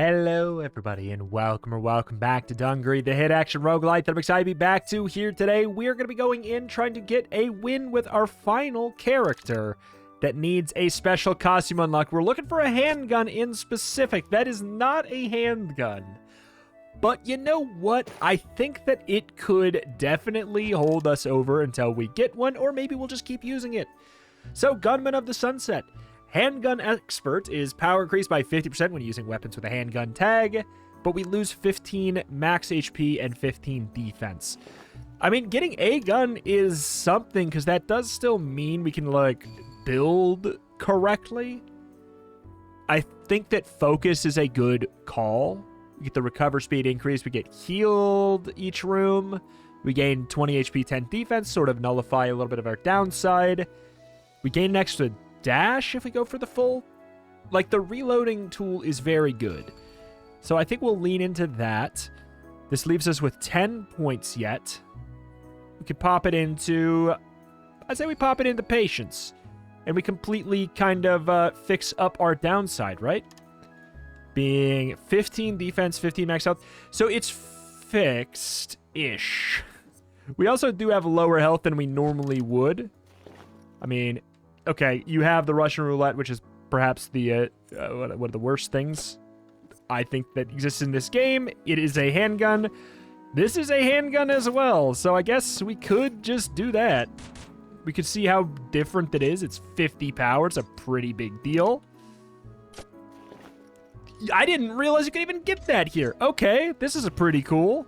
Hello everybody and welcome back to Dungreed, the hit action roguelite that I'm excited to be back to here today. We're going to be going in trying to get a win with our final character that needs a special costume unlock. We're looking for a handgun in specific. That is not a handgun. But you know what? I think that it could definitely hold us over until we get one, or maybe we'll just keep using it. So, Gunman of the Sunset. Handgun Expert is power increased by 50% when using weapons with a handgun tag, but we lose 15 max HP and 15 defense. I mean, getting a gun is something, because that does still mean we can, like, build correctly. I think that focus is a good call. We get the recover speed increase, we get healed each room, we gain 20 HP, 10 defense, sort of nullify a little bit of our downside. We gain an extra dash if we go for the full. Like, the reloading tool is very good. So I think we'll lean into that. This leaves us with 10 points yet. We could pop it into... I'd say we pop it into patience. And we completely kind of fix up our downside, right? Being 15 defense, 15 max health. So it's fixed-ish. We also do have lower health than we normally would. I mean... Okay, you have the Russian roulette, which is perhaps the, one of the worst things I think that exists in this game. It is a handgun. This is a handgun as well, so I guess we could just do that. We could see how different it is. It's 50 power. It's a pretty big deal. I didn't realize you could even get that here. Okay, this is pretty cool.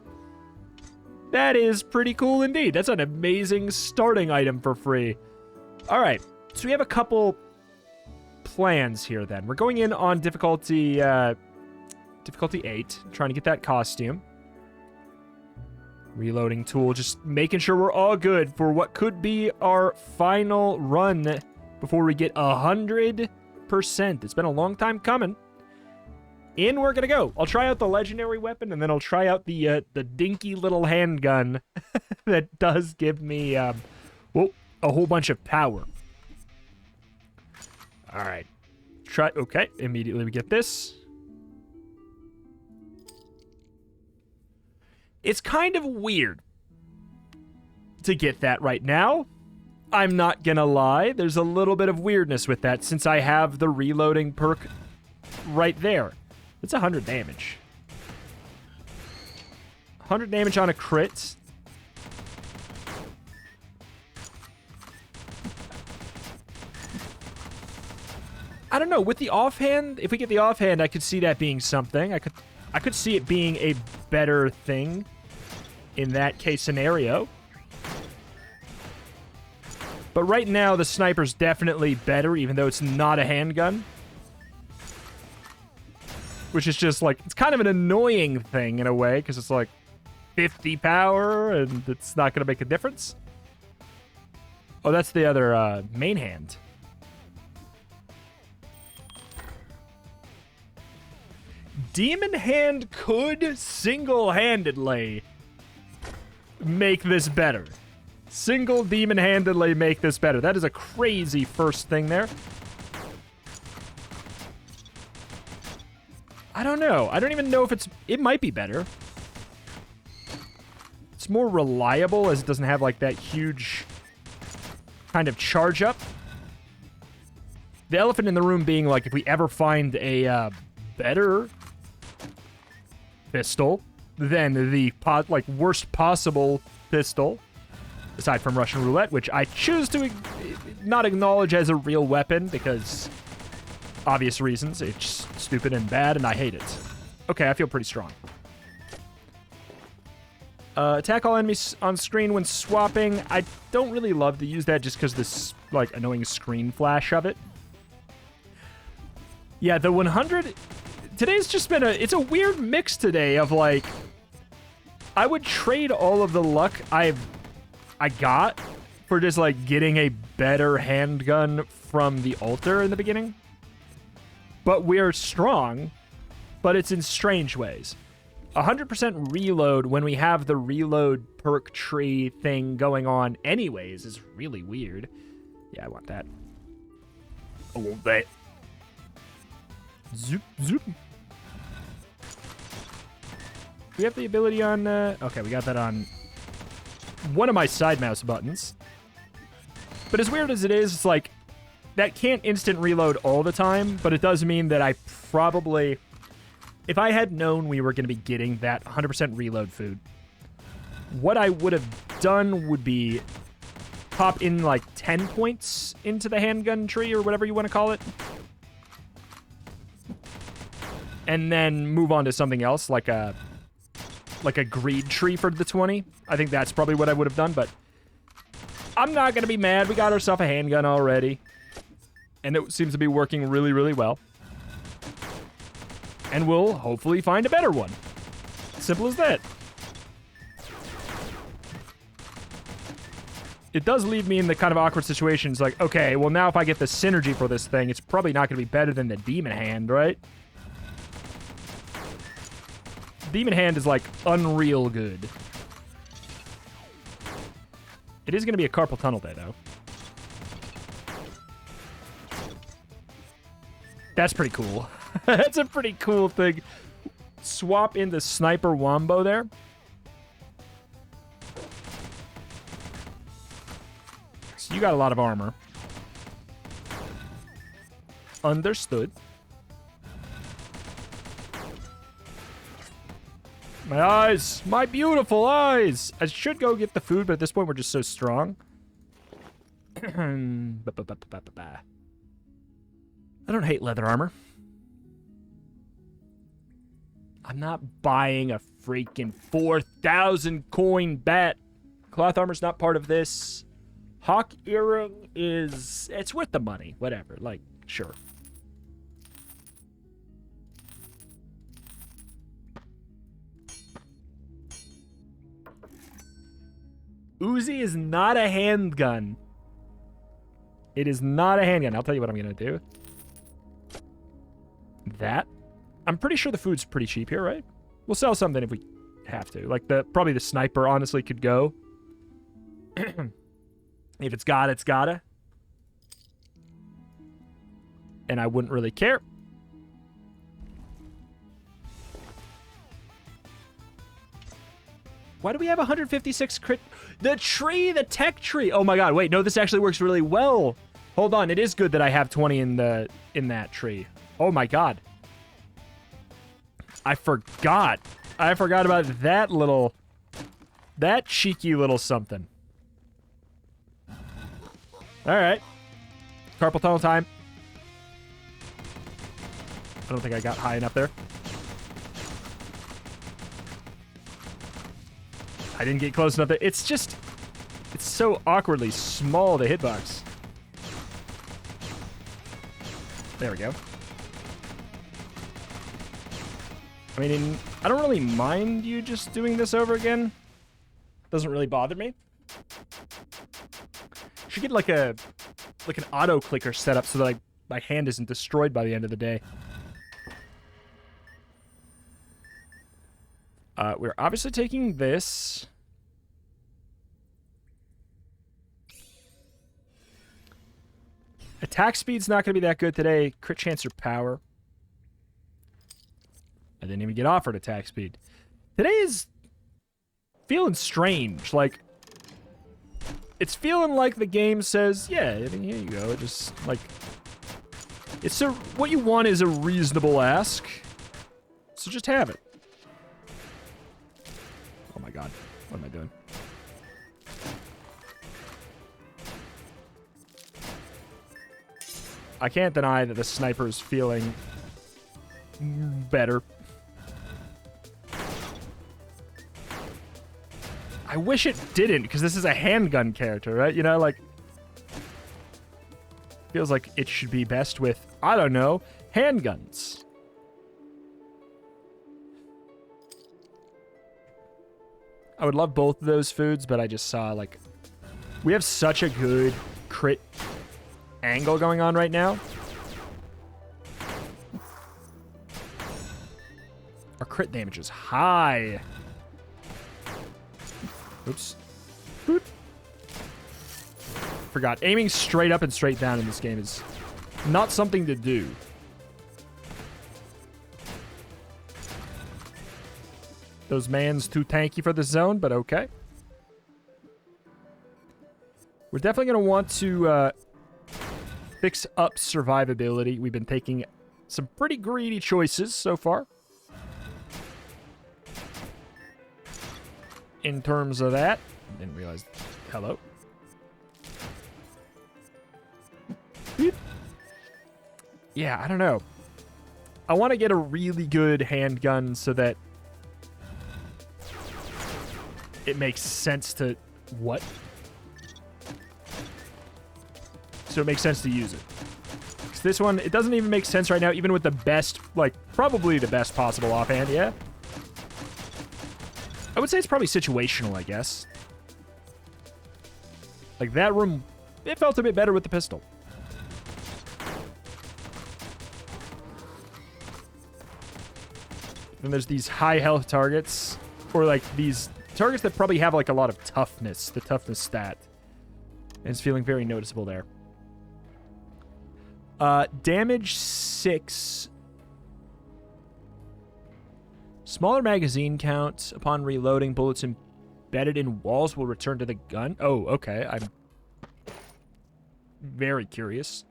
That is pretty cool indeed. That's an amazing starting item for free. All right. So we have a couple plans here then. We're going in on difficulty 8, trying to get that costume. Reloading tool, just making sure we're all good for what could be our final run before we get 100%. It's been a long time coming. In we're gonna go. I'll try out the legendary weapon, and then I'll try out the dinky little handgun that does give me a whole bunch of power. All right. Okay, immediately we get this. It's kind of weird to get that right now. I'm not gonna lie. There's a little bit of weirdness with that since I have the reloading perk right there. It's 100 damage. 100 damage on a crit. I don't know, with the offhand, if we get the offhand, I could see that being something. I could see it being a better thing in that case scenario. But right now, the sniper's definitely better, even though it's not a handgun. Which is just like, it's kind of an annoying thing in a way, because it's like 50 power, and it's not going to make a difference. Oh, that's the other main hand. Demon Hand could single-handedly make this better. Single demon-handedly make this better. That is a crazy first thing there. I don't know. I don't even know if it might be better. It's more reliable as it doesn't have like that huge kind of charge up. The elephant in the room being like if we ever find a better pistol than the worst possible pistol, aside from Russian roulette, which I choose to not acknowledge as a real weapon because obvious reasons. It's stupid and bad, and I hate it. Okay, I feel pretty strong. Attack all enemies on screen when swapping. I don't really love to use that just because this like annoying screen flash of it. Yeah, the 100. Today's just been it's a weird mix today of, like, I would trade all of the luck I got for just, like, getting a better handgun from the altar in the beginning. But we're strong, but it's in strange ways. 100% reload when we have the reload perk tree thing going on anyways is really weird. Yeah, I want that. I want that. Zoop, zoop. we have the ability on... okay, we got that on one of my side mouse buttons. But as weird as it is, it's like, that can't instant reload all the time, but it does mean that I probably... If I had known we were going to be getting that 100% reload food, what I would have done would be pop in like 10 points into the handgun tree or whatever you want to call it. And then move on to something else like a greed tree for the 20. I think that's probably what I would have done, but I'm not going to be mad. We got ourselves a handgun already. And it seems to be working really, really well. And we'll hopefully find a better one. Simple as that. It does leave me in the kind of awkward situations like, okay, well now if I get the synergy for this thing, it's probably not going to be better than the Demon Hand, right? Demon Hand is like unreal good. It is going to be a carpal tunnel day, though. That's pretty cool. That's a pretty cool thing. Swap in the Sniper Wombo there. So you got a lot of armor. Understood. My eyes! My beautiful eyes! I should go get the food, but at this point we're just so strong. I don't hate leather armor. I'm not buying a freaking 4,000 coin bat. Cloth armor's not part of this. Hawk earring is... It's worth the money. Whatever. Like, sure. Uzi is not a handgun. It is not a handgun. I'll tell you what I'm going to do. That. I'm pretty sure the food's pretty cheap here, right? We'll sell something if we have to. Like, probably the sniper, honestly, could go. If it's got, it's gotta. And I wouldn't really care. Why do we have 156 crit? The tree, the tech tree. Oh my god, wait, no, this actually works really well. Hold on, it is good that I have 20 in that tree. Oh my god. I forgot. I forgot about that cheeky little something. Alright. Carpal tunnel time. I don't think I got high enough there. I didn't get close enough there. It's just... It's so awkwardly small, the hitbox. There we go. I mean, I don't really mind you just doing this over again. Doesn't really bother me. Should get like an auto clicker set up so that my hand isn't destroyed by the end of the day. We're obviously taking this. Attack speed's not going to be that good today. Crit chance or power. I didn't even get offered attack speed. Today is feeling strange. Like, it's feeling like the game says, yeah, I mean, here you go. Just, like, it's what you want is a reasonable ask. So just have it. Oh my god. What am I doing? I can't deny that the sniper's feeling better. I wish it didn't, because this is a handgun character, right? You know, like... Feels like it should be best with, I don't know, handguns. I would love both of those foods, but I just saw, like... We have such a good crit angle going on right now. Our crit damage is high. Oops. Boop. Forgot. Aiming straight up and straight down in this game is not something to do. Those mans too tanky for the zone, but okay. We're definitely going to want to fix up survivability. We've been taking some pretty greedy choices so far. In terms of that. Didn't realize. Hello. Beep. Yeah, I don't know. I want to get a really good handgun so that it makes sense to... What? So it makes sense to use it. Because this one, it doesn't even make sense right now, even with the best, like, probably the best possible offhand, yeah? I would say it's probably situational, I guess. Like, that room, it felt a bit better with the pistol. Then there's these high health targets, or like these targets that probably have like a lot of toughness, the toughness stat. And it's feeling very noticeable there. Damage 6. Smaller magazine count. Upon reloading, bullets embedded in walls will return to the gun. Oh, okay. I'm very curious.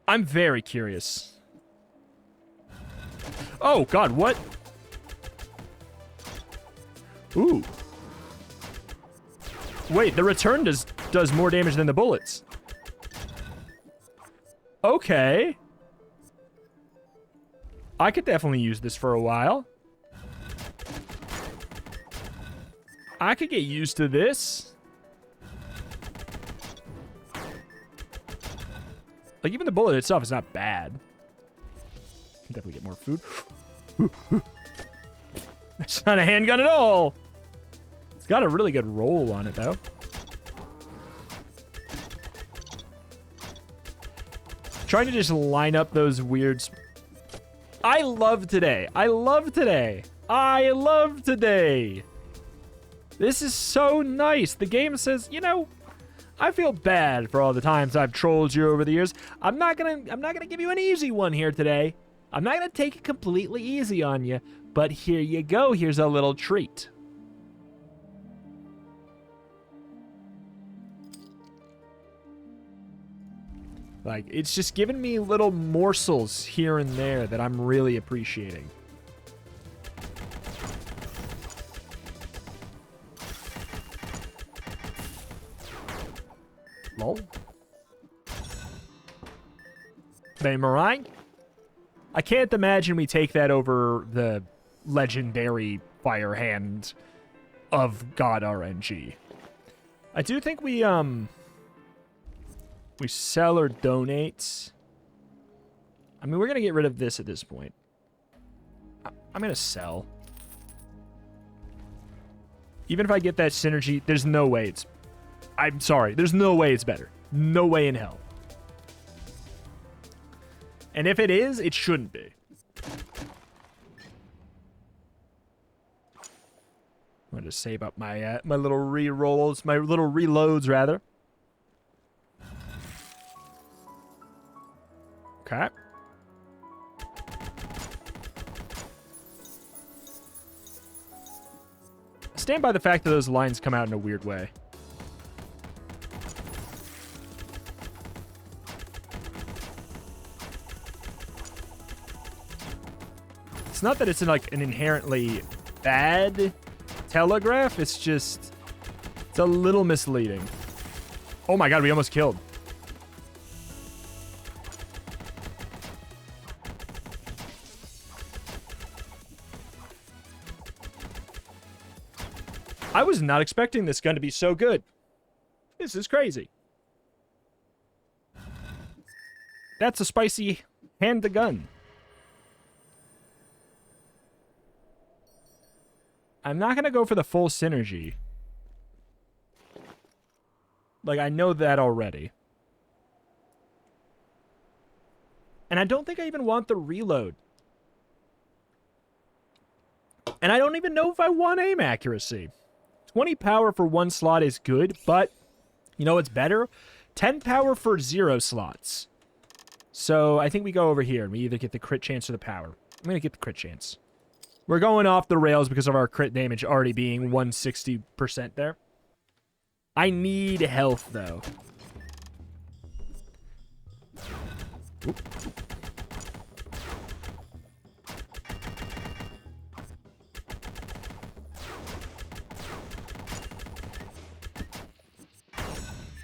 I'm very curious. Oh, God, what? Ooh. Wait, the return does more damage than the bullets. Okay. I could definitely use this for a while. I could get used to this. Like, even the bullet itself is not bad. Can definitely get more food. That's not a handgun at all. It's got a really good roll on it, though. Trying to just line up those weird... I love today. I love today. I love today. This is so nice. The game says, you know... I feel bad for all the times I've trolled you over the years. I'm not gonna give you an easy one here today. I'm not gonna take it completely easy on you, but here you go. Here's a little treat. Like, it's just giving me little morsels here and there that I'm really appreciating. Lol. Boomerang. I can't imagine we take that over the legendary fire hand of God RNG. I do think we sell or donate. I mean, we're gonna get rid of this at this point. I'm gonna sell. Even if I get that synergy, there's no way it's... I'm sorry. There's no way it's better. No way in hell. And if it is, it shouldn't be. I'm going to save up my my little re-rolls, my little reloads, rather. Okay. Stand by the fact that those lines come out in a weird way. It's not that it's like an inherently bad telegraph. It's just, it's a little misleading. Oh my God, we almost killed. I was not expecting this gun to be so good. This is crazy. That's a spicy hand to gun. I'm not going to go for the full synergy. Like, I know that already. And I don't think I even want the reload. And I don't even know if I want aim accuracy. 20 power for one slot is good, but you know what's better? 10 power for 0 slots. So I think we go over here and we either get the crit chance or the power. I'm going to get the crit chance. We're going off the rails because of our crit damage already being 160% there. I need health, though. Oop.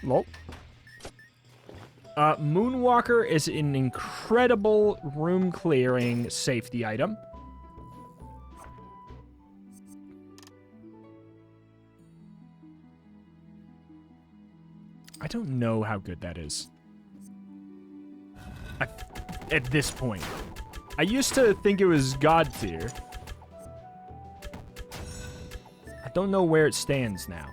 Lol. Moonwalker is an incredible room-clearing safety item. I don't know how good that is. At this point. I used to think it was God tier. I don't know where it stands now.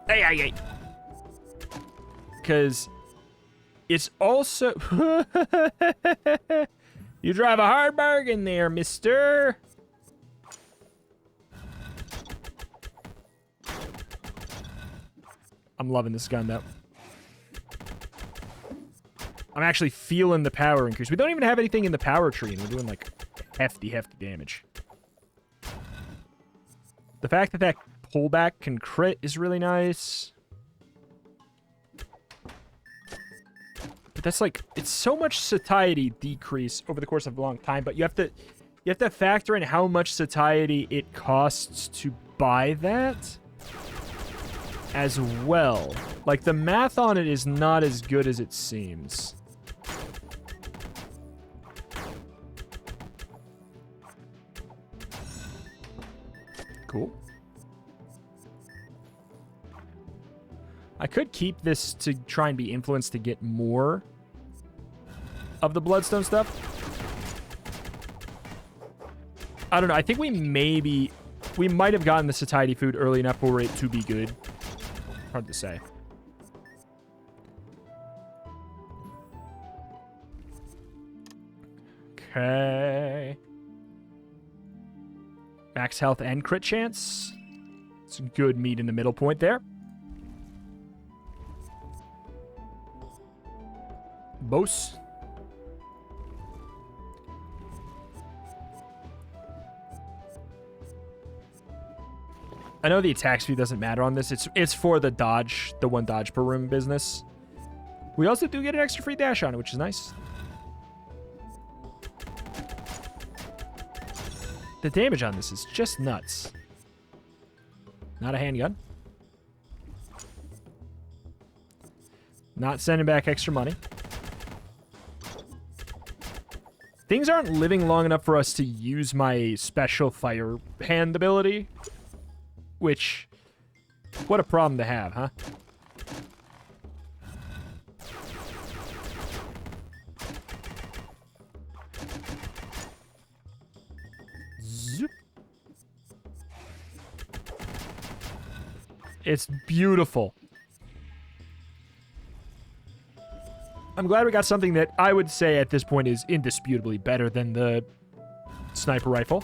Hey. Because it's also... You drive a hard bargain there, mister. I'm loving this gun, though. I'm actually feeling the power increase. We don't even have anything in the power tree, and we're doing, like, hefty damage. The fact that that pullback can crit is really nice. But that's like, it's so much satiety decrease over the course of a long time, but you have to factor in how much satiety it costs to buy that as well. Like, the math on it is not as good as it seems. Cool. I could keep this to try and be influenced to get more of the Bloodstone stuff. I don't know. I think we might have gotten the satiety food early enough for it to be good. Hard to say. Okay. Max health and crit chance. It's a good meet in the middle point there. Bose. I know the attack speed doesn't matter on this. It's for the dodge, the 1 dodge per room business. We also do get an extra free dash on it, which is nice. The damage on this is just nuts. Not a handgun. Not sending back extra money. Things aren't living long enough for us to use my special fire hand ability. Which, what a problem to have, huh? Zoop. It's beautiful. I'm glad we got something that I would say at this point is indisputably better than the sniper rifle.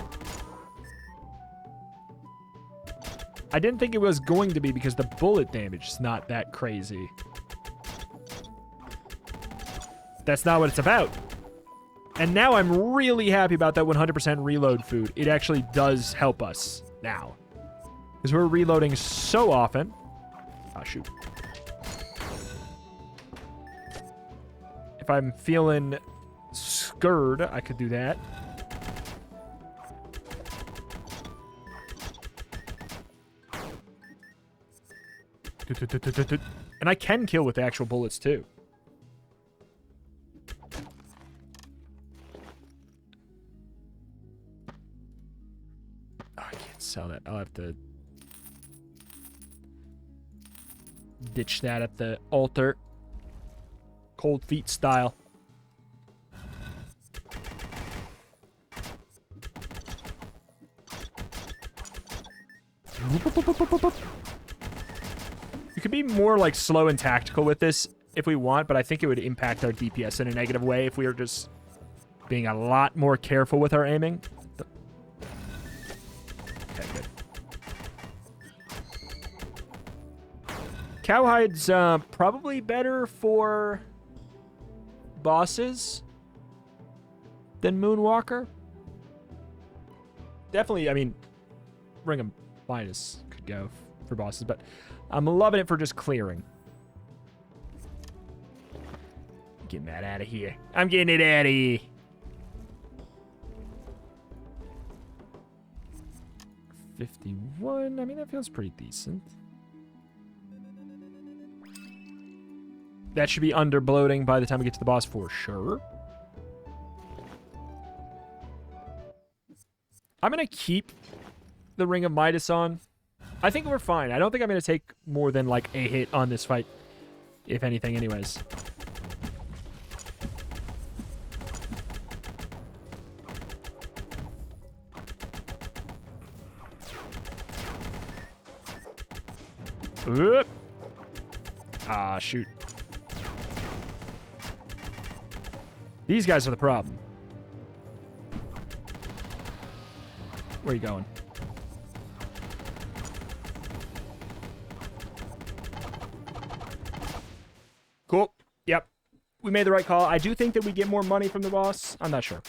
I didn't think it was going to be because the bullet damage is not that crazy. That's not what it's about. And now I'm really happy about that 100% reload food. It actually does help us now. Because we're reloading so often. Ah, shoot. If I'm feeling scared, I could do that. And I can kill with actual bullets, too. Oh, I can't sell that. I'll have to ditch that at the altar. Cold feet style. You could be more like slow and tactical with this if we want, but I think it would impact our DPS in a negative way if we were just being a lot more careful with our aiming. Okay, good. Cowhide's probably better for bosses than Moonwalker. Definitely, I mean, Ring of Midas could go for bosses, but I'm loving it for just clearing. Getting that out of here. I'm getting it out of here. $51. I mean, that feels pretty decent. That should be under bloating by the time we get to the boss for sure. I'm going to keep the Ring of Midas on. I think we're fine. I don't think I'm going to take more than like a hit on this fight, if anything, anyways. Oop. Ah, shoot. These guys are the problem. Where are you going? Cool. Yep. We made the right call. I do think that we get more money from the boss. I'm not sure.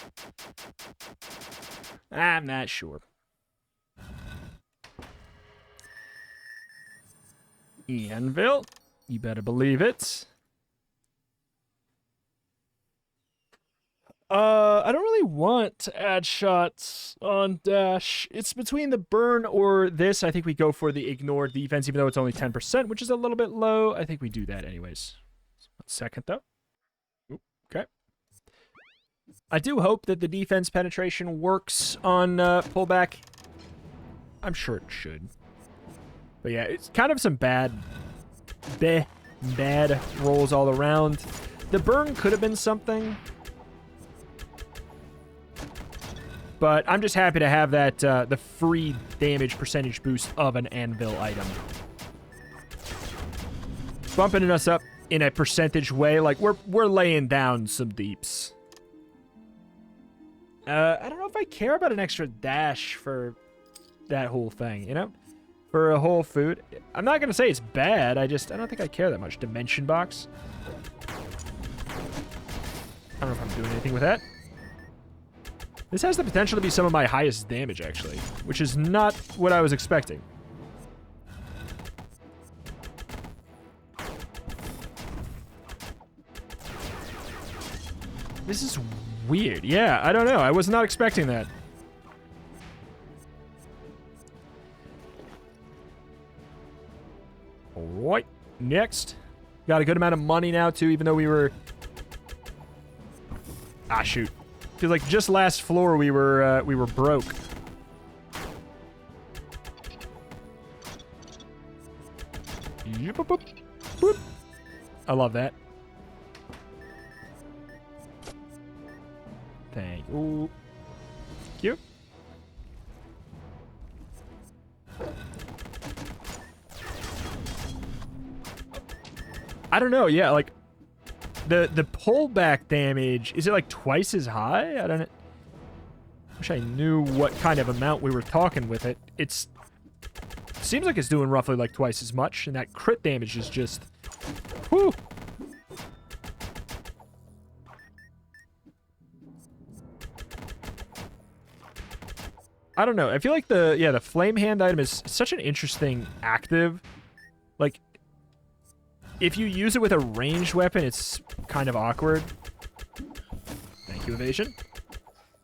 I'm not sure. Anvil. You better believe it. I don't really want to add shots on dash. It's between the burn or this. I think we go for the ignore defense, even though it's only 10%, which is a little bit low. I think we do that anyways. 1 second, though. Oop, okay. I do hope that the defense penetration works on pullback. I'm sure it should. But yeah, it's kind of some bad rolls all around. The burn could have been something. But I'm just happy to have that, the free damage percentage boost of an anvil item. Bumping us up in a percentage way, like we're laying down some deeps. I don't know if I care about an extra dash for that whole thing, you know? For a whole food. I'm not going to say it's bad, I don't think I care that much. Dimension box. I don't know if I'm doing anything with that. This has the potential to be some of my highest damage, actually, which is not what I was expecting. This is weird. Yeah, I don't know. I was not expecting that. All right, next. Got a good amount of money now, too, even though we were... Ah, shoot. Feels like just last floor we were broke. I love that. Thank you. Cute. I don't know. Yeah, like the pullback damage, is it like twice as high? I don't know. Wish I knew what kind of amount we were talking with it. It seems like it's doing roughly like twice as much, and that crit damage is just whew. I don't know. I feel like the flame hand item is such an interesting active. Like, if you use it with a ranged weapon, it's kind of awkward. Thank you, evasion.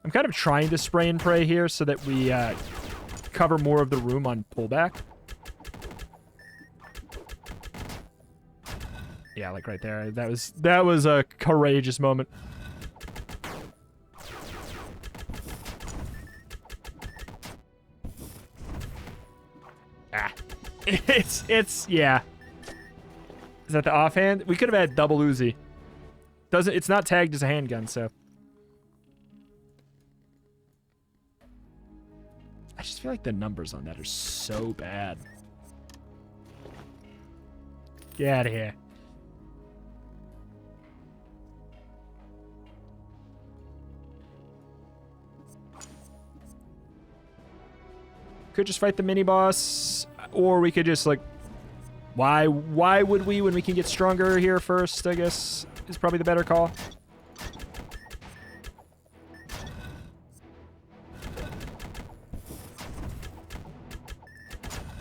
I'm kind of trying to spray and pray here so that we cover more of the room on pullback. Yeah, like right there. That was a courageous moment. Ah. It's yeah. Is that the offhand? We could have had double Uzi. It's not tagged as a handgun, so. I just feel like the numbers on that are so bad. Get out of here. Could just fight the mini-boss, or we could just, like... Why would we when we can get stronger here first, I guess, is probably the better call.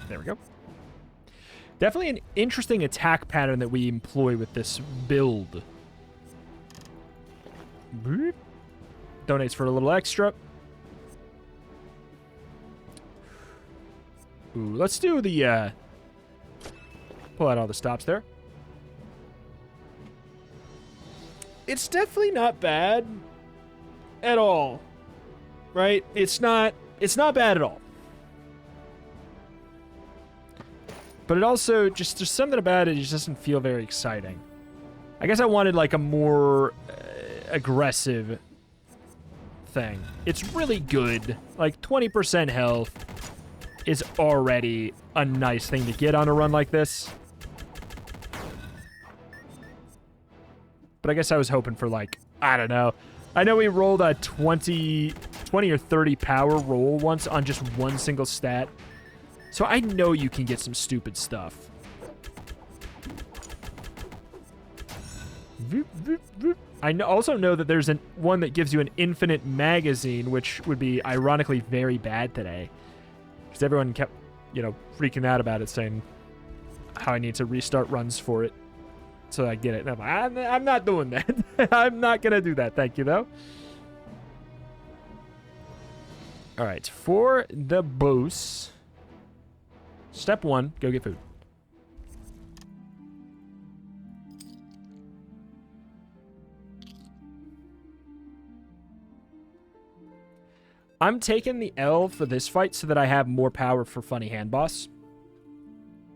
There we go. Definitely an interesting attack pattern that we employ with this build. Boop. Donates for a little extra. Ooh, let's do the, pull out all the stops there. It's definitely not bad at all, right? It's not bad at all. But it also, just, there's something about it, it just doesn't feel very exciting. I guess I wanted, like, a more aggressive thing. It's really good. Like, 20% health is already a nice thing to get on a run like this. But I guess I was hoping for, like, I don't know. I know we rolled a 20 or 30 power roll once on just one single stat. So I know you can get some stupid stuff. I also know that there's one that gives you an infinite magazine, which would be ironically very bad today. Because everyone kept, you know, freaking out about it, saying how I need to restart runs for it. So I get it. And I'm like, I'm not doing that. I'm not going to do that. Thank you, though. All right. For the boss... Step 1, go get food. I'm taking the L for this fight so that I have more power for Funny Hand Boss.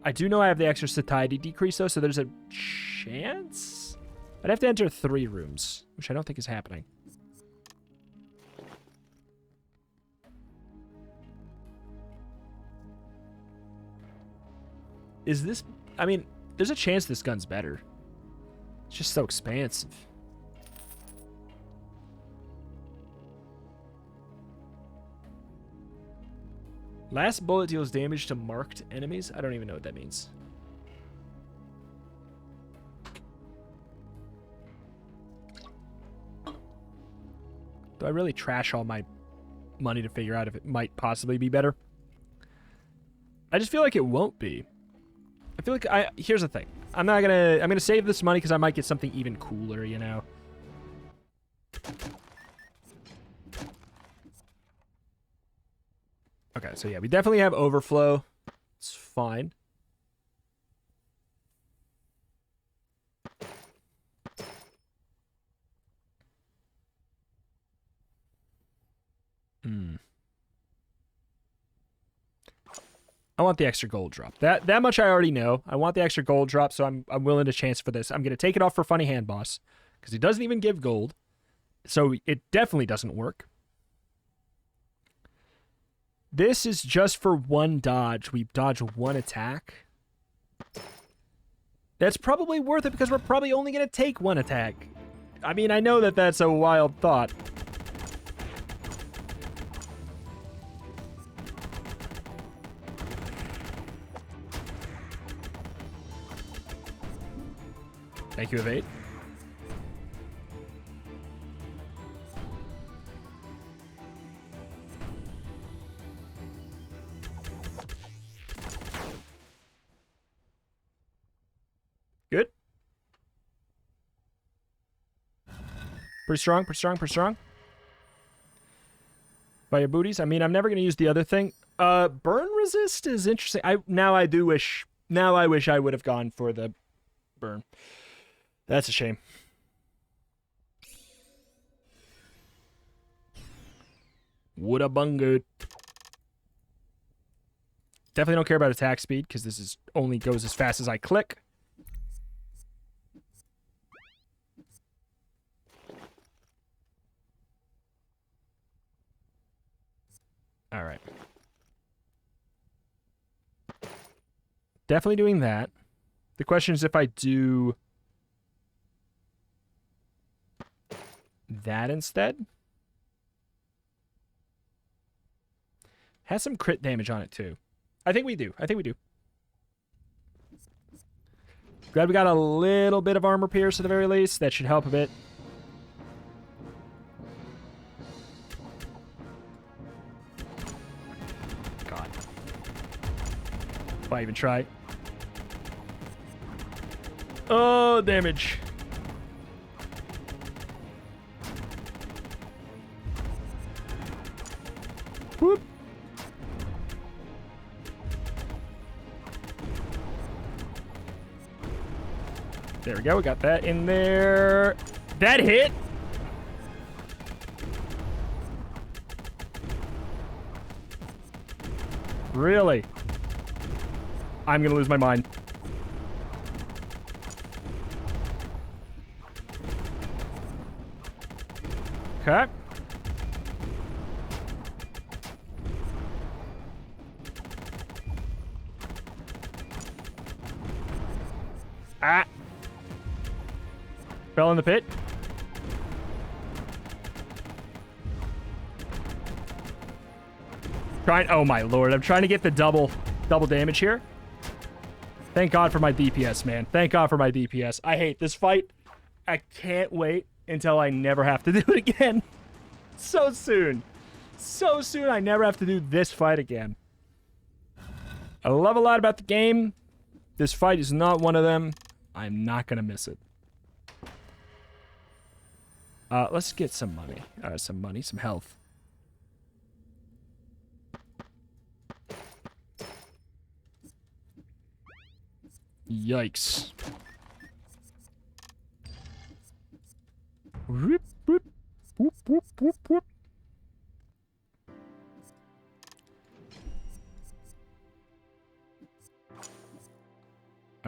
I do know I have the extra satiety decrease, though, so there's a chance? I'd have to enter 3 rooms, which I don't think is happening. Is this... I mean, there's a chance this gun's better. It's just so expansive. Last bullet deals damage to marked enemies? I don't even know what that means. Do I really trash all my money to figure out if it might possibly be better? I just feel like it won't be. I feel like here's the thing. I'm gonna save this money because I might get something even cooler, you know. Okay, so yeah, we definitely have overflow. It's fine. I want the extra gold drop. That much I already know. I want the extra gold drop, so I'm willing to chance for this. I'm going to take it off for Funny Hand Boss, because he doesn't even give gold. So it definitely doesn't work. This is just for 1 dodge. We dodge 1 attack. That's probably worth it, because we're probably only going to take 1 attack. I mean, I know that that's a wild thought. Thank you, Evade. Good. Pretty strong, pretty strong, pretty strong. Fire booties. I mean, I'm never going to use the other thing. Burn resist is interesting. Now I wish I would have gone for the burn. That's a shame. Woulda bung good. Definitely don't care about attack speed, because this is only goes as fast as I click. All right. Definitely doing that. The question is if I do that instead. Has some crit damage on it, too. I think we do. I think we do. Glad we got a little bit of armor pierce at the very least. That should help a bit. God. If I even try. Oh, damage. Whoop. There we go. We got that in there. That hit. Really? I'm going to lose my mind. Okay. Ah. Fell in the pit. Oh my lord, I'm trying to get the double damage here. Thank God for my DPS, man. Thank God for my DPS. I hate this fight. I can't wait until I never have to do it again. So soon. So soon I never have to do this fight again. I love a lot about the game. This fight is not one of them. I'm not going to miss it. Let's get some money. Some health. Yikes. Whoop, whoop, whoop, whoop, whoop, whoop.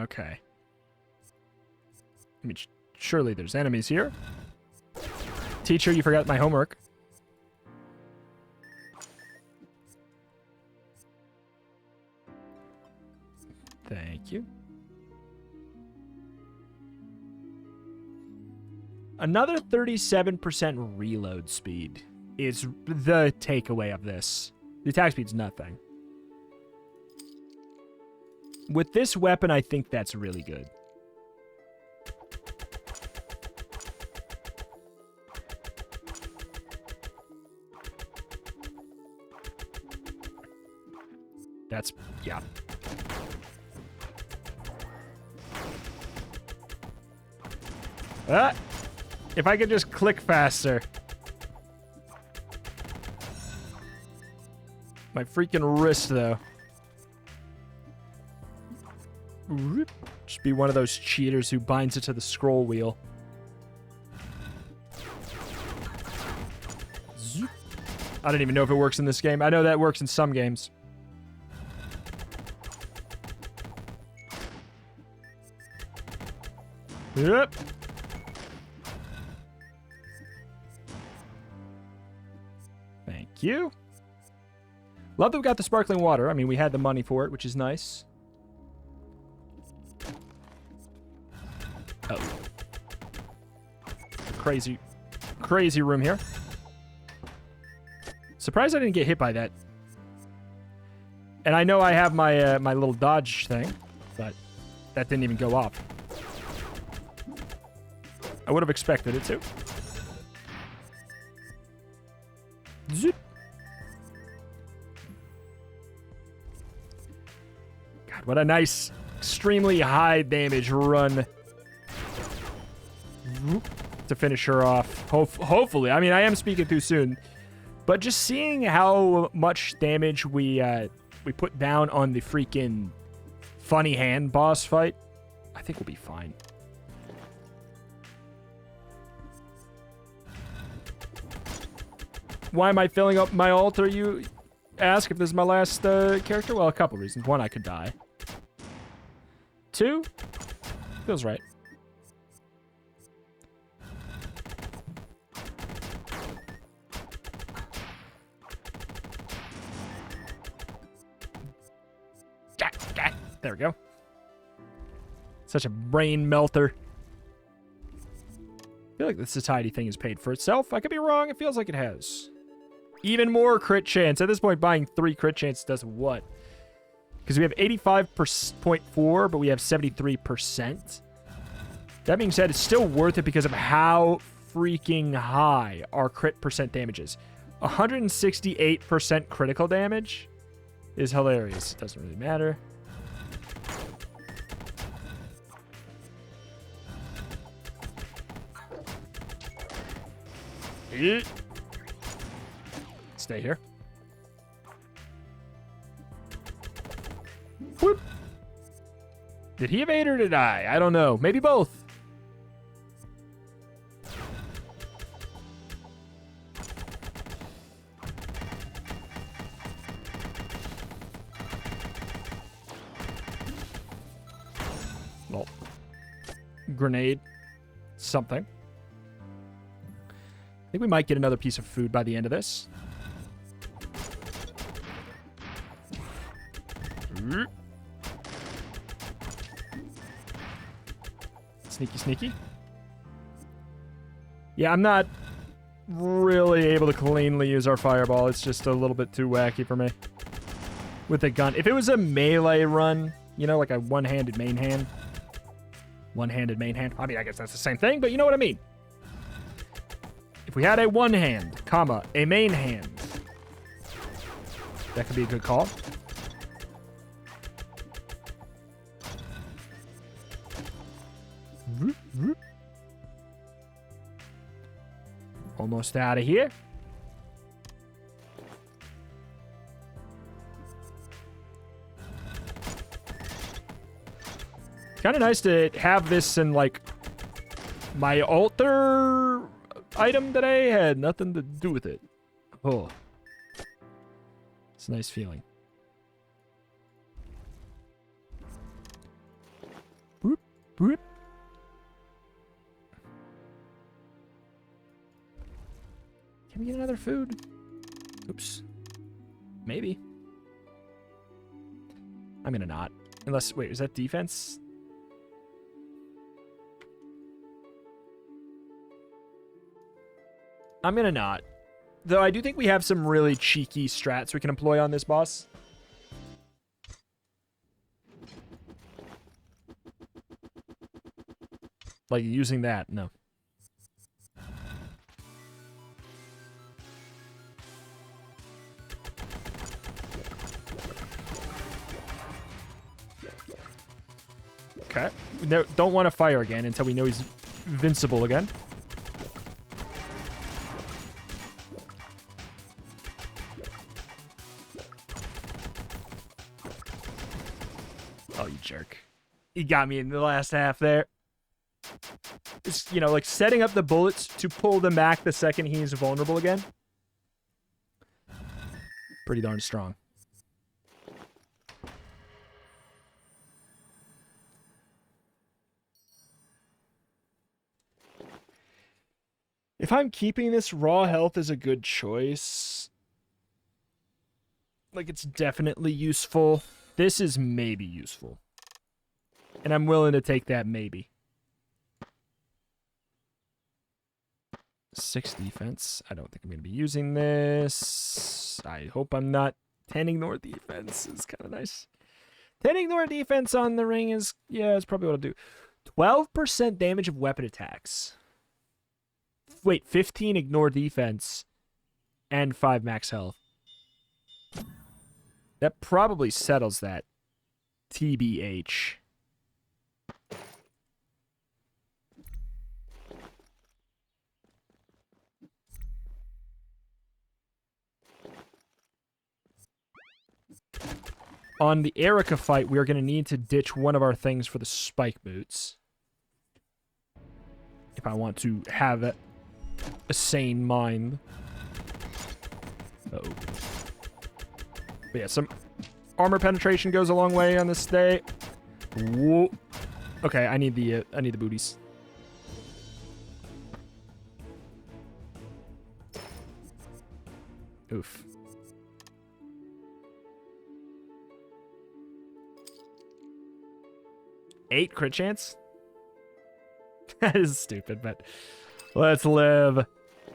Okay. I mean, surely there's enemies here. Teacher, you forgot my homework. Thank you. Another 37% reload speed is the takeaway of this. The attack speed's nothing. With this weapon, I think that's really good. That's, yeah. If I could just click faster. My freaking wrist, though. Just be one of those cheaters who binds it to the scroll wheel. I don't even know if it works in this game. I know that works in some games. Yep. Thank you. Love that we got the sparkling water. I mean, we had the money for it, which is nice. Oh. Crazy room here. Surprised I didn't get hit by that. And I know I have my my little dodge thing, but that didn't even go off. I would have expected it to. Zip. God, what a nice, extremely high damage run to finish her off. Hopefully. I mean, I am speaking too soon. But just seeing how much damage we put down on the freaking funny hand boss fight, I think we'll be fine. Why am I filling up my altar, you ask, if this is my last character? Well, a couple reasons. One, I could die. Two, feels right. There we go. Such a brain melter. I feel like the satiety thing has paid for itself. I could be wrong. It feels like it has. Even more crit chance. At this point, buying 3 crit chance does what? Because we have 85.4, but we have 73%. That being said, it's still worth it because of how freaking high our crit percent damage is. 168% critical damage is hilarious. It doesn't really matter. Stay here. Whoop. Did he evade or did I? I don't know. Maybe both. Well, grenade. Something. I think we might get another piece of food by the end of this. Sneaky, sneaky. Yeah, I'm not really able to cleanly use our fireball. It's just a little bit too wacky for me with a gun. If it was a melee run, you know, like a one-handed main hand. One-handed main hand. I mean, I guess that's the same thing, but you know what I mean. If we had a one hand, comma, a main hand, that could be a good call. Almost out of here. Kind of nice to have this in, like, my altar item today. Had nothing to do with it. Oh. It's a nice feeling. Boop, boop. Can we get another food? Oops. Maybe. I'm gonna not. Unless, wait, is that defense? I'm gonna not. Though I do think we have some really cheeky strats we can employ on this boss. Like using that, no. Okay. No, don't want to fire again until we know he's invincible again. Oh, you jerk. He got me in the last half there. It's, you know, like setting up the bullets to pull them back the second he's vulnerable again. Pretty darn strong. If I'm keeping this, raw health is a good choice. Like, it's definitely useful. This is maybe useful. And I'm willing to take that maybe. 6 defense. I don't think I'm going to be using this. I hope I'm not. 10 ignore defense is kind of nice. 10 ignore defense on the ring is, yeah, it's probably what I'll do. 12% damage of weapon attacks. Wait, 15 ignore defense and 5 max health. That probably settles that. TBH. On the Erica fight, we are going to need to ditch one of our things for the spike boots. If I want to have a sane mind. Uh-oh. But yeah, some armor penetration goes a long way on this day. Whoa. Okay, I need the booties. Oof. Eight crit chance? That is stupid, but let's live.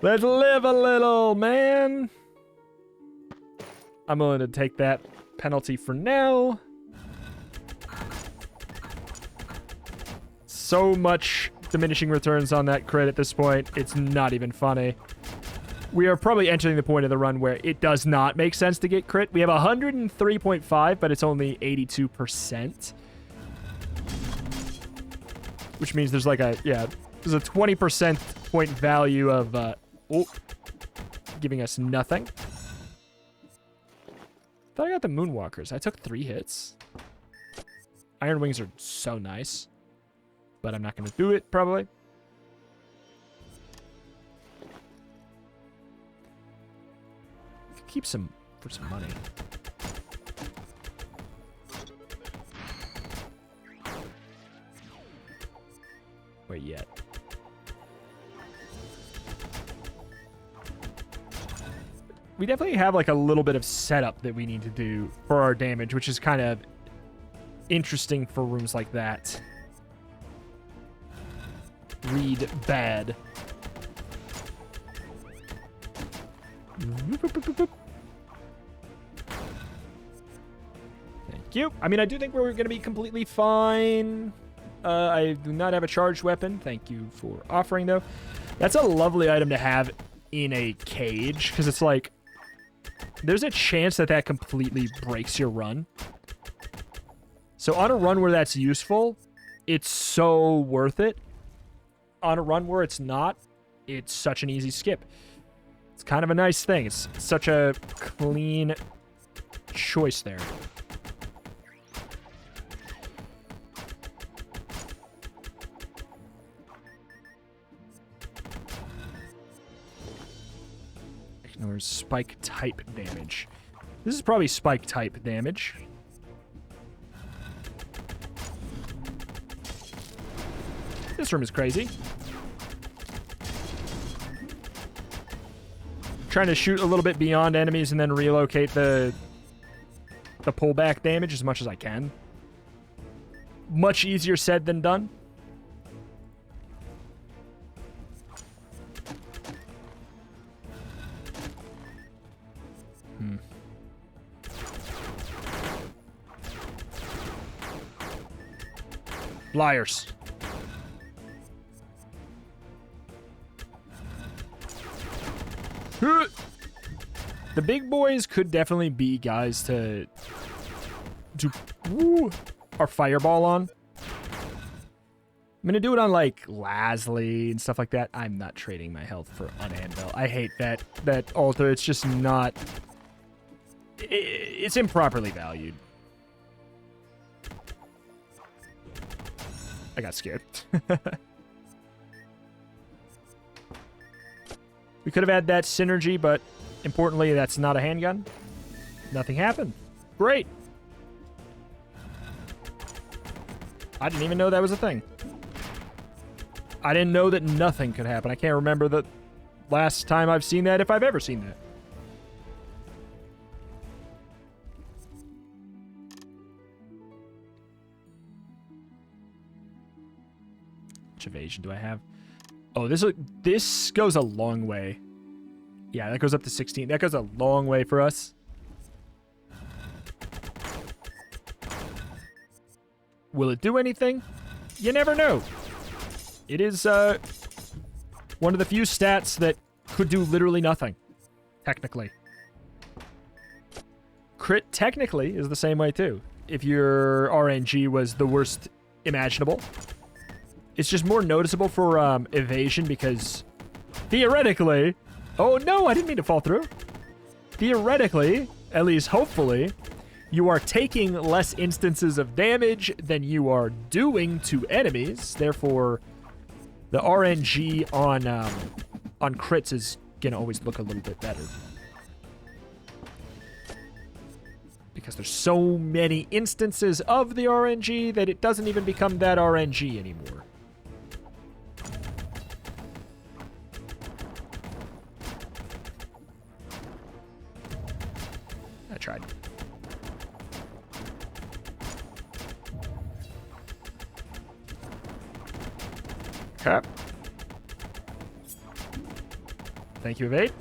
Let's live a little, man. I'm willing to take that penalty for now. So much diminishing returns on that crit at this point. It's not even funny. We are probably entering the point of the run where it does not make sense to get crit. We have 103.5, but it's only 82%. Which means there's like a, yeah, there's a 20% point value of, giving us nothing. Thought I got the Moonwalkers. I took 3 hits. Iron Wings are so nice. But I'm not going to do it, probably. Keep some for some money. Where yet? We definitely have like a little bit of setup that we need to do for our damage, which is kind of interesting for rooms like that. Read bad. Thank you. I mean, I do think we're going to be completely fine. I do not have a charged weapon. Thank you for offering, though. That's a lovely item to have in a cage, because it's like, there's a chance that that completely breaks your run. So on a run where that's useful, it's so worth it. On a run where it's not, it's such an easy skip. It's kind of a nice thing. It's such a clean choice there. Ignores spike type damage. This is probably spike type damage. This room is crazy. Trying to shoot a little bit beyond enemies and then relocate the pullback damage as much as I can. Much easier said than done. Liars. The big boys could definitely be guys to our fireball on. I'm gonna do it on like Lasley and stuff like that. I'm not trading my health for Unanvil. I hate that altar. It's just not. It's improperly valued. I got scared. We could have had that synergy, but importantly, that's not a handgun. Nothing happened. Great. I didn't even know that was a thing. I didn't know that nothing could happen. I can't remember the last time I've seen that, if I've ever seen that. Which evasion do I have? Oh, this goes a long way. Yeah, that goes up to 16. That goes a long way for us. Will it do anything? You never know. It is one of the few stats that could do literally nothing, technically. Crit technically is the same way too. If your RNG was the worst imaginable. It's just more noticeable for evasion because theoretically... Oh, no, I didn't mean to fall through. Theoretically, at least hopefully, you are taking less instances of damage than you are doing to enemies. Therefore, the RNG on crits is going to always look a little bit better. Because there's so many instances of the RNG that it doesn't even become that RNG anymore. I tried. Okay. Thank you, Evade.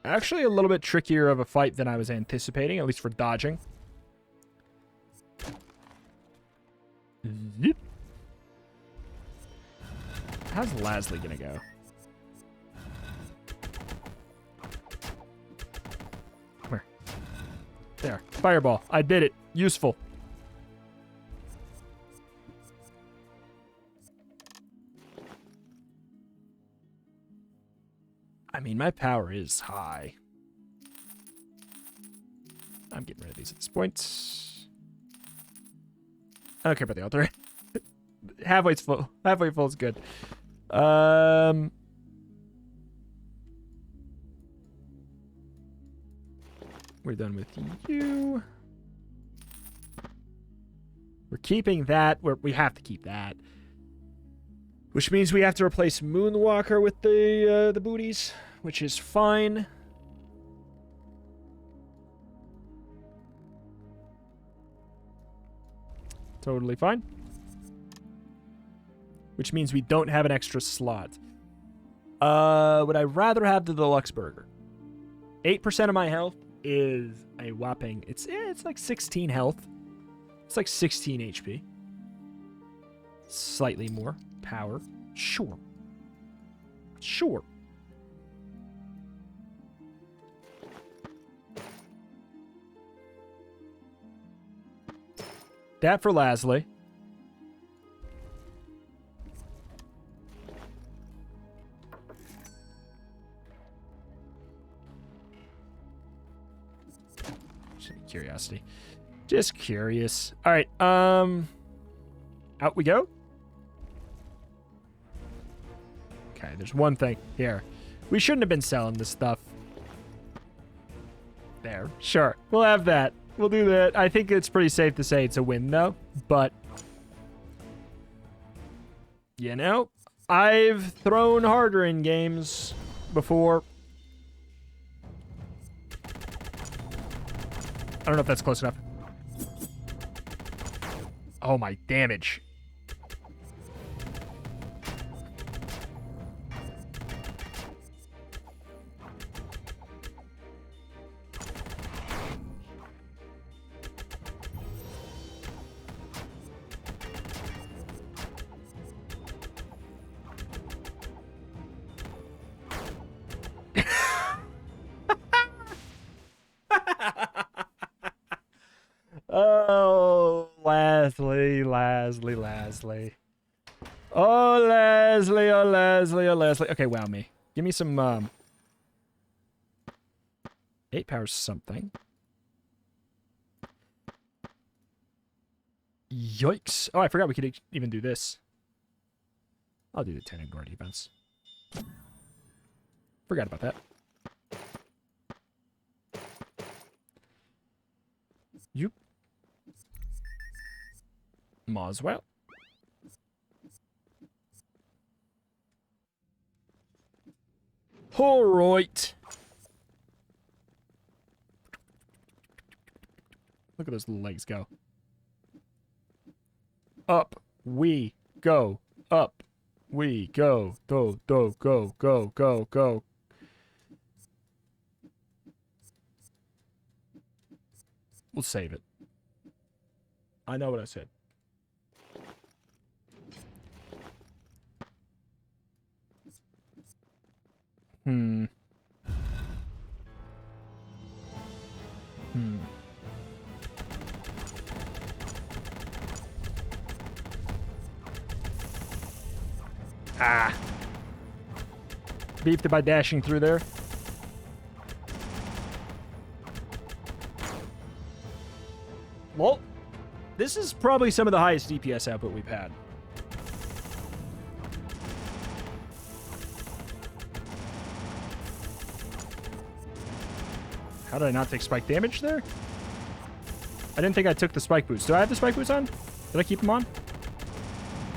Actually, a little bit trickier of a fight than I was anticipating, at least for dodging. Zip. How's Lasley gonna go? Come here. There. Fireball. I did it. Useful. I mean, my power is high. I'm getting rid of these at this point. I don't care about the altar. Halfway's full. Halfway full is good. We're done with you. We're keeping that. We have to keep that. Which means we have to replace Moonwalker with the booties, which is fine. Totally fine. Which means we don't have an extra slot. Would I rather have the deluxe burger? 8% of my health is a whopping... It's like 16 health. It's like 16 HP. Slightly more power. Sure. Sure. That for Lasley. Just curiosity. Just curious. All right. Out we go. Okay, there's one thing here. We shouldn't have been selling this stuff. There. Sure. We'll have that. We'll do that. I think it's pretty safe to say it's a win, though. But, you know, I've thrown harder in games before. I don't know if that's close enough. Oh, my damage. Oh, Lasley. Oh, Lasley. Okay, wow me. Give me some, 8 powers something. Yikes. Oh, I forgot we could even do this. I'll do the 10 and guard defense. Forgot about that. Yoop. Moswell. All right. Look at those legs go. Up we go. Up we go. Go. We'll save it. I know what I said. Ah. Beefed it by dashing through there. Well, this is probably some of the highest DPS output we've had. How did I not take spike damage there? I didn't think I took the spike boots. Do I have the spike boots on? Did I keep them on?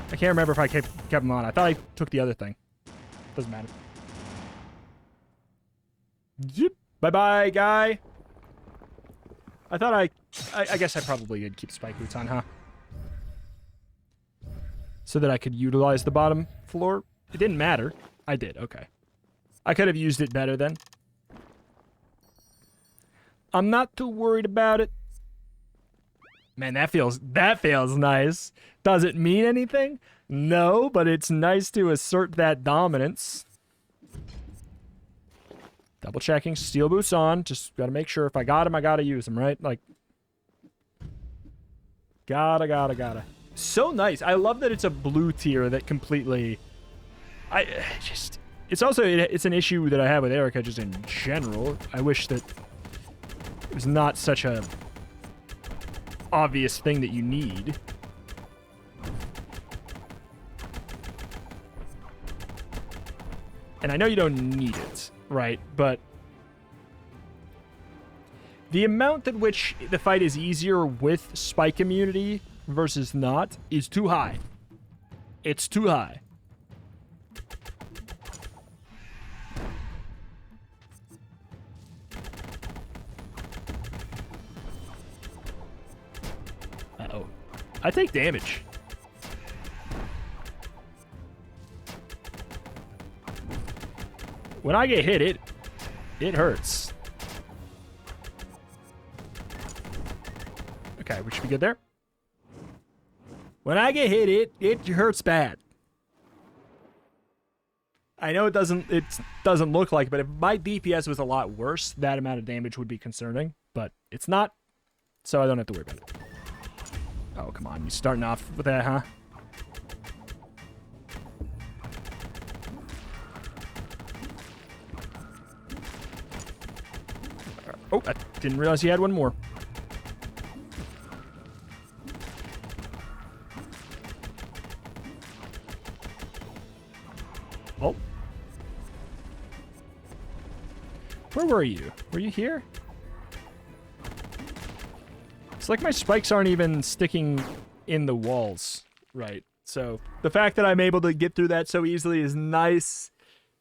I can't remember if I kept them on. I thought I took the other thing. Doesn't matter. Zip. Bye-bye, guy. I thought I guess I probably did keep spike boots on, huh? So that I could utilize the bottom floor. It didn't matter. I did, okay. I could have used it better then. I'm not too worried about it. Man, that feels nice. Does it mean anything? No, but it's nice to assert that dominance. Double checking, steel boots on. Just gotta make sure if I got him, I gotta use him, right? Like, gotta. So nice. I love that it's a blue tier that completely... It's also, it's an issue that I have with Erica just in general. I wish that it was not such a obvious thing that you need. And I know you don't need it, right? But the amount at which the fight is easier with spike immunity versus not is too high. It's too high. Uh-oh. I take damage. When I get hit, it hurts. Okay, we should be good there. When I get hit, it hurts bad. I know it doesn't look like it, but if my DPS was a lot worse, that amount of damage would be concerning. But it's not, so I don't have to worry about it. Oh, come on. You starting off with that, huh? Oh, I didn't realize he had one more. Oh. Where were you? Were you here? It's like my spikes aren't even sticking in the walls, right? So the fact that I'm able to get through that so easily is nice,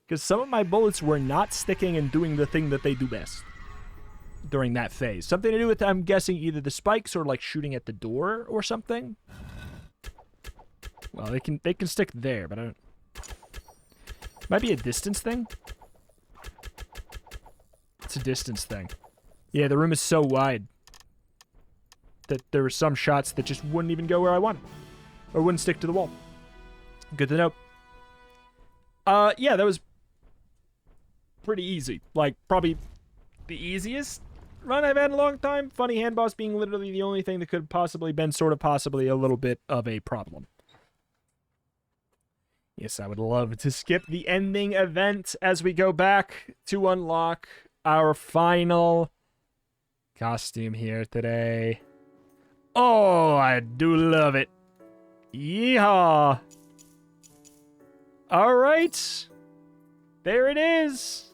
because some of my bullets were not sticking and doing the thing that they do best during that phase. Something to do with, I'm guessing, either the spikes or like shooting at the door or something. Well, they can stick there, but I don't... Might be a distance thing? It's a distance thing. Yeah, the room is so wide that there were some shots that just wouldn't even go where I wanted. Or wouldn't stick to the wall. Good to know. Yeah, that was pretty easy. Like, probably the easiest run I've had in a long time. Funny hand boss being literally the only thing that could possibly been sort of possibly a little bit of a problem. Yes, I would love to skip the ending event as we go back to unlock our final costume here today. Oh, I do love it. Yeehaw. All right. There it is.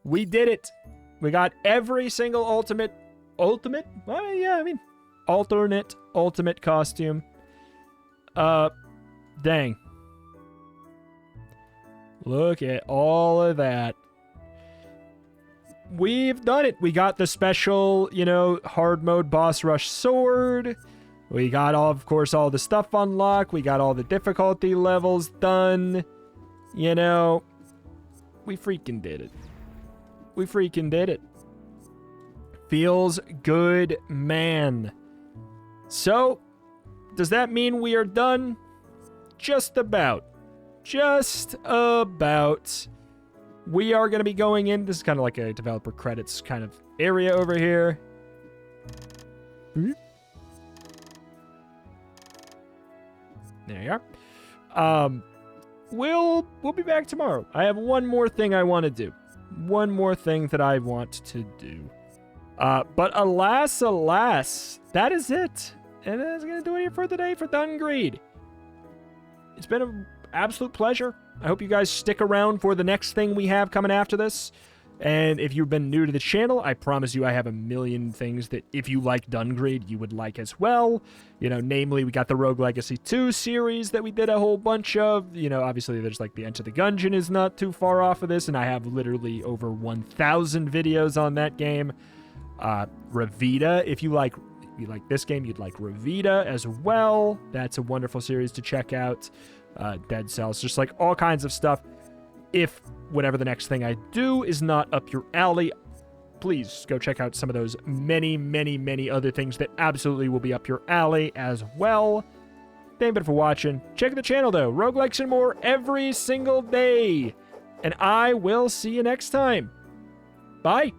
We did it. We got every single alternate ultimate costume. Dang. Look at all of that. We've done it. We got the special, hard mode boss rush sword. We got, of course, all the stuff unlocked. We got all the difficulty levels done. We freaking did it. We freaking did it. Feels good, man. So, does that mean we are done? Just about. Just about. We are going to be going in. This is kind of like a developer credits kind of area over here. There you are. We'll be back tomorrow. I have one more thing I want to do. One more thing that I want to do. But alas, that is it. And that's going to do it here for the day for Dungreed. It's been an absolute pleasure. I hope you guys stick around for the next thing we have coming after this. And if you've been new to the channel, I promise you I have a million things that if you like Dungreed, you would like as well. Namely, we got the Rogue Legacy 2 series that we did a whole bunch of. Obviously, there's like the Enter the Gungeon is not too far off of this, and I have literally over 1,000 videos on that game. Ravita, if you like this game, you'd like Ravita as well. That's a wonderful series to check out. Dead Cells, just like all kinds of stuff. If whatever the next thing I do is not up your alley, please go check out some of those many other things that absolutely will be up your alley as well. Thank you for watching. Check the channel, though. Roguelikes and more every single day. And I will see you next time. Bye.